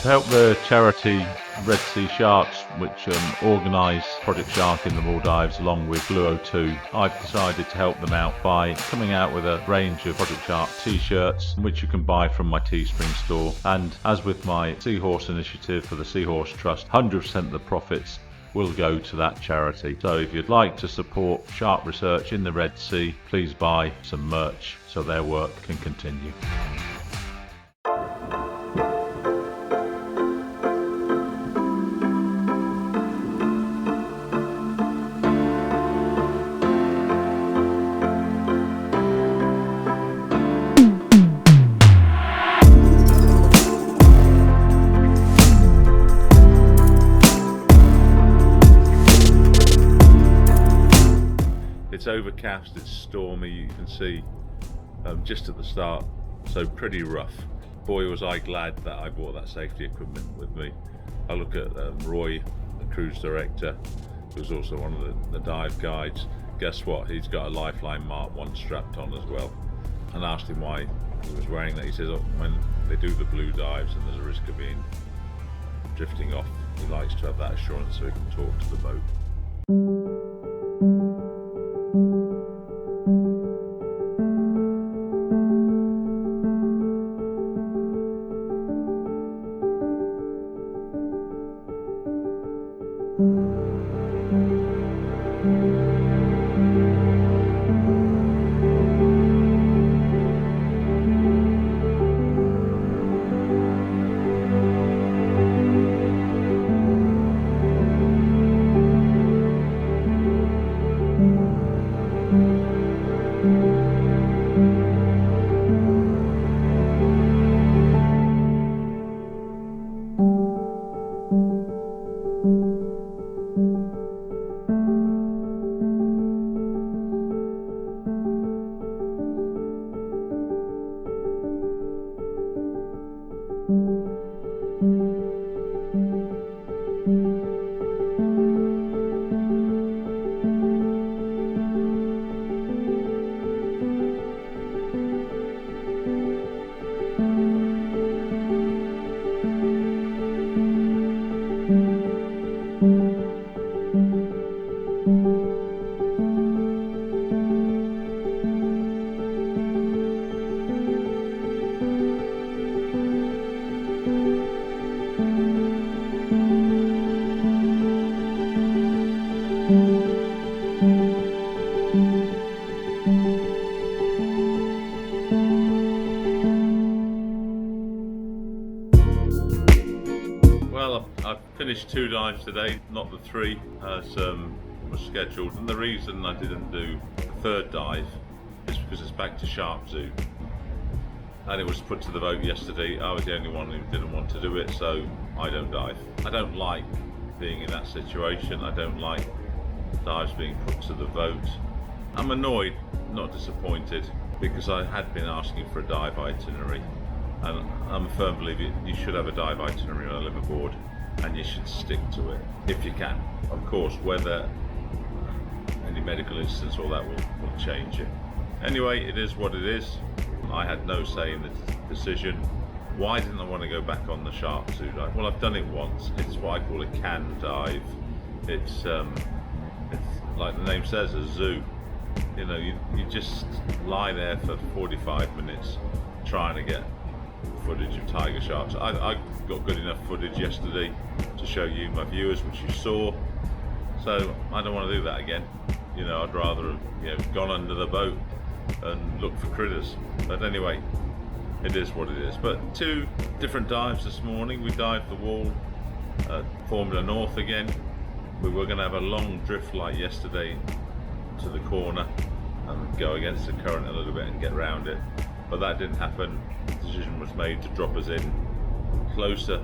To help the charity Red Sea Sharks, which organise Project Shark in the Maldives along with Blue 2, I've decided to help them out by coming out with a range of Project Shark t-shirts which you can buy from my Teespring store. And as with my Seahorse initiative for the Seahorse Trust, 100% of the profits will go to that charity. So if you'd like to support shark research in the Red Sea, please buy some merch so their work can continue. It's overcast, it's stormy, you can see just at the start, so pretty rough. Boy was I glad that I brought that safety equipment with me. I look at Roy, the cruise director, who's also one of the dive guides. Guess what, he's got a Lifeline Mark 1 strapped on as well. And I asked him why he was wearing that. He says, oh, when they do the blue dives and there's a risk of being drifting off, he likes to have that assurance so he can talk to the boat. Well, I've finished 2 dives today, not the 3 as was scheduled, and the reason I didn't do a 3rd dive is because it's back to Shark Zoo, and it was put to the vote yesterday. I was the only one who didn't want to do it, so I don't dive. I don't like being in that situation. I don't like dives being put to the vote. I'm annoyed, not disappointed, because I had been asking for a dive itinerary, and I'm a firm believer you should have a dive itinerary on a Liveaboard, and you should stick to it if you can. Of course, whether any medical instance or that will change it. Anyway, it is what it is. I had no say in the decision. Why didn't I want to go back on the Shark Zoo dive? Well, I've done it once. It's what I call a can dive. It's like the name says, a zoo. You know, you just lie there for 45 minutes trying to get footage of tiger sharks. I got good enough footage yesterday to show you, my viewers, which you saw. So I don't want to do that again. You know, I'd rather have gone under the boat and look for critters. But anyway, it is what it is. But 2 different dives this morning. We dived the wall at Formula North again. We were going to have a long drift like yesterday to the corner and go against the current a little bit and get round it, but that didn't happen. The decision was made to drop us in closer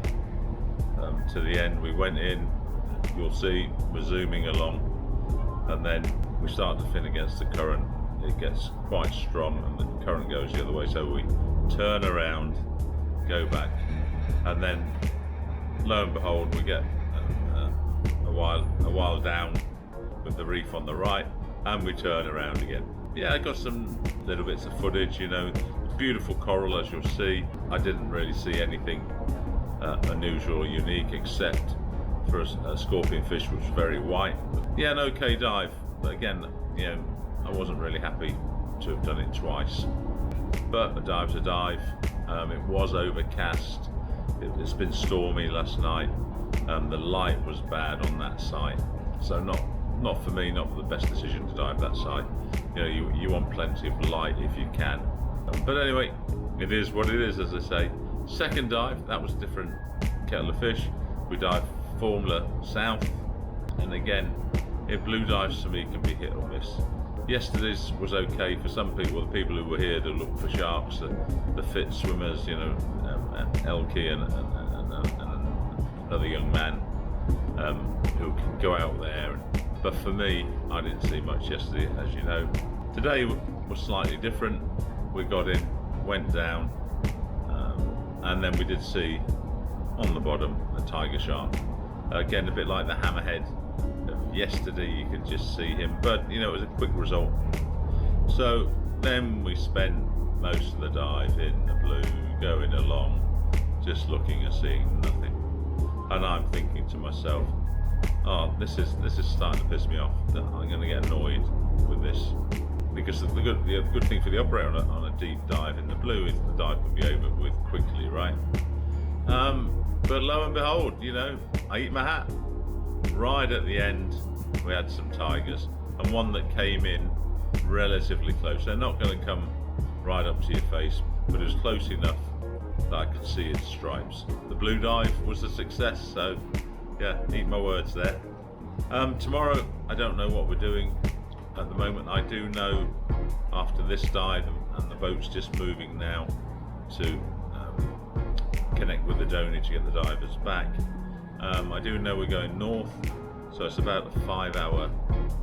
to the end. We went in, you'll see we're zooming along, and then we start to fin against the current. It gets quite strong and the current goes the other way, so we turn around, go back, and then lo and behold we get a while down with the reef on the right, and we turn around again. Yeah, I got some little bits of footage, you know, beautiful coral as you'll see. I didn't really see anything unusual or unique, except for a scorpion fish which was very white. Yeah, an okay dive, but again, you know, I wasn't really happy to have done it twice. But a dive's a dive. It was overcast. It's been stormy last night. The light was bad on that site, so not for me, not the best decision to dive that site. You know, you want plenty of light if you can. But anyway, it is what it is, as I say. Second dive, that was a different kettle of fish. We dived Formula South, and again, blue dives for me can be hit or miss. Yesterday's was okay for some people, the people who were here to look for sharks, the fit swimmers, you know, Elkie and another young man who can go out there. But for me, I didn't see much yesterday, as you know. Today was slightly different. We got in, went down, and then we did see on the bottom a tiger shark. Again, a bit like the hammerhead of yesterday, you could just see him, but you know, it was a quick result. So then we spent most of the dive in the blue, going along, just looking and seeing nothing. And I'm thinking to myself, oh, this is starting to piss me off. I'm going to get annoyed with this, because the good thing for the operator on a deep dive in the blue is the dive can be over with quickly, right? But lo and behold, you know, I eat my hat. Right at the end, we had some tigers, and one that came in relatively close. They're not going to come right up to your face, but it was close enough that I could see its stripes. The blue dive was a success, so yeah, eat my words there. Tomorrow, I don't know what we're doing at the moment. I do know after this dive, and the boat's just moving now to connect with the Donny to get the divers back. I do know we're going north, so it's about a 5-hour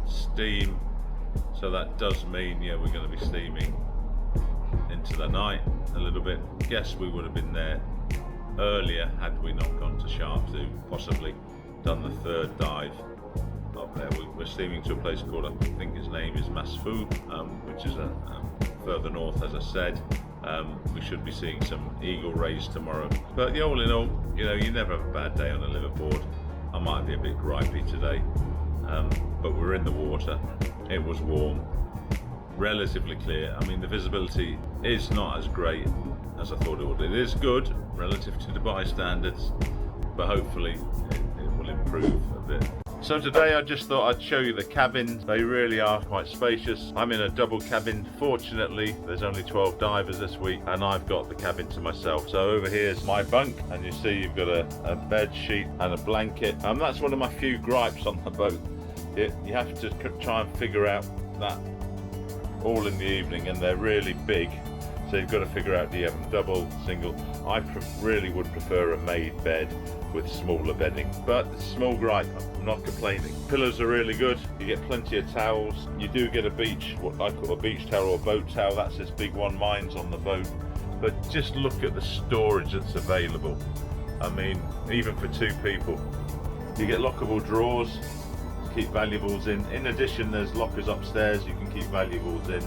steam. So that does mean, yeah, we're going to be steaming into the night a little bit. Guess we would have been there earlier had we not gone to Sharp Zoo, possibly done the third dive up there. We're steaming to a place called, I think his name is Masfu, which is further north, as I said. We should be seeing some eagle rays tomorrow. But yeah, all in all, you know, you never have a bad day on a liveaboard. I might be a bit gripey today, but we're in the water. It was warm, relatively clear. I mean, the visibility is not as great as I thought it would. It is good relative to Dubai standards, but hopefully it will improve a bit. So today I just thought I'd show you the cabins. They really are quite spacious. I'm in a double cabin. Fortunately, there's only 12 divers this week, and I've got the cabin to myself. So over here is my bunk, and you see you've got a bed sheet and a blanket. And that's one of my few gripes on the boat. You have to try and figure out that all in the evening, and they're really big. So you've got to figure out, do you have them double, single? I really would prefer a made bed with smaller bedding, but small gripe, I'm not complaining. Pillows are really good. You get plenty of towels. You do get a beach, what I call a beach towel or a boat towel. That's this big one, mine's on the boat. But just look at the storage that's available. I mean, even for two people. You get lockable drawers to keep valuables in. In addition, there's lockers upstairs you can keep valuables in.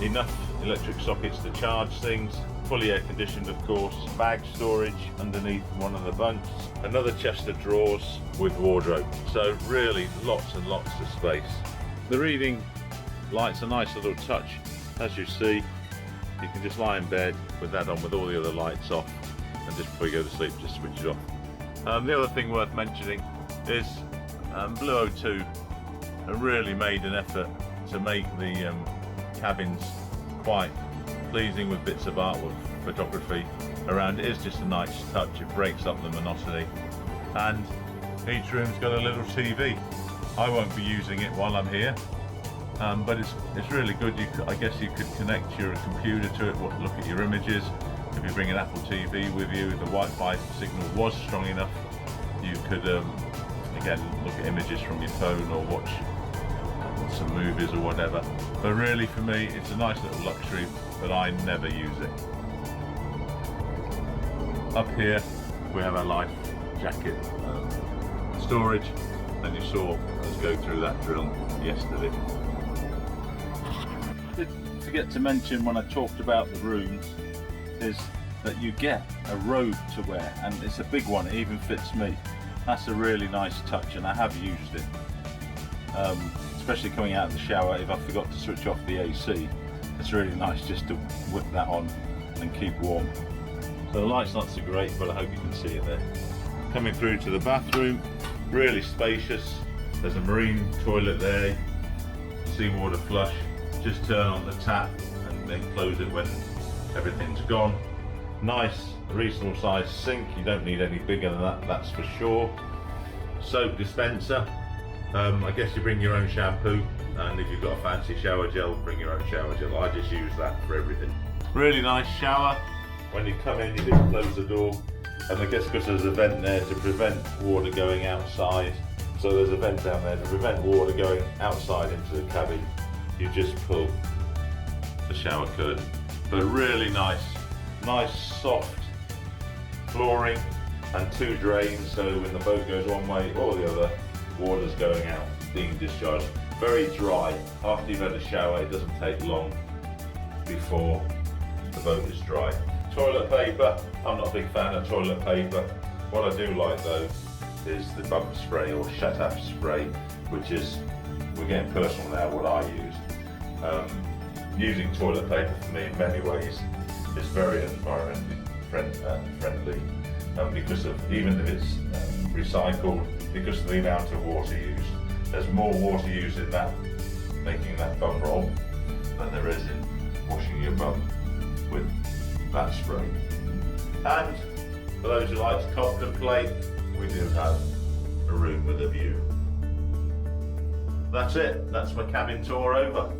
Enough electric sockets to charge things. Fully air conditioned, of course. Bag storage underneath one of the bunks. Another chest of drawers with wardrobe. So really lots and lots of space. The reading light's a nice little touch. As you see, you can just lie in bed with that on, with all the other lights off, and just before you go to sleep, just switch it off. The other thing worth mentioning is Blue O2 have really made an effort to make the cabins quite pleasing, with bits of artwork, photography around. It is just a nice touch. It breaks up the monotony, and each room's got a little TV. I won't be using it while I'm here, but it's really good. I guess you could connect your computer to it, look at your images. If you bring an Apple TV with you, the Wi-Fi signal was strong enough, you could again look at images from your phone or watch some movies or whatever. But really, for me, it's a nice little luxury, but I never use it. Up here we have our life jacket storage, and you saw us go through that drill yesterday. Did forget to mention when I talked about the rooms is that you get a robe to wear, and it's a big one, it even fits me. That's a really nice touch, and I have used it. Especially coming out of the shower, if I forgot to switch off the AC, it's really nice just to whip that on and keep warm. So the light's not so great, but I hope you can see it there. Coming through to the bathroom, really spacious. There's a marine toilet there, seawater flush. Just turn on the tap and then close it when everything's gone. Nice, reasonable size sink. You don't need any bigger than that, that's for sure. Soap dispenser. I guess you bring your own shampoo, and if you've got a fancy shower gel, bring your own shower gel. I just use that for everything. Really nice shower. When you come in, you just close the door, and I guess because there's a vent there to prevent water going outside, so there's a vent down there to prevent water going outside into the cabin, you just pull the shower curtain. But really nice soft flooring and 2 drains, so when the boat goes one way or the other, water's going out, being discharged. Very dry. After you've had a shower, it doesn't take long before the boat is dry. Toilet paper, I'm not a big fan of toilet paper. What I do like though is the bump spray or shut up spray, which is, we're getting personal now, what I use. Using toilet paper for me in many ways is very environmentally friendly, because of, even if it's recycled, because of the amount of water used. There's more water used in that, making that bum roll, than there is in washing your bum with that spray. And for those who like to contemplate, we do have a room with a view. That's it, that's my cabin tour over.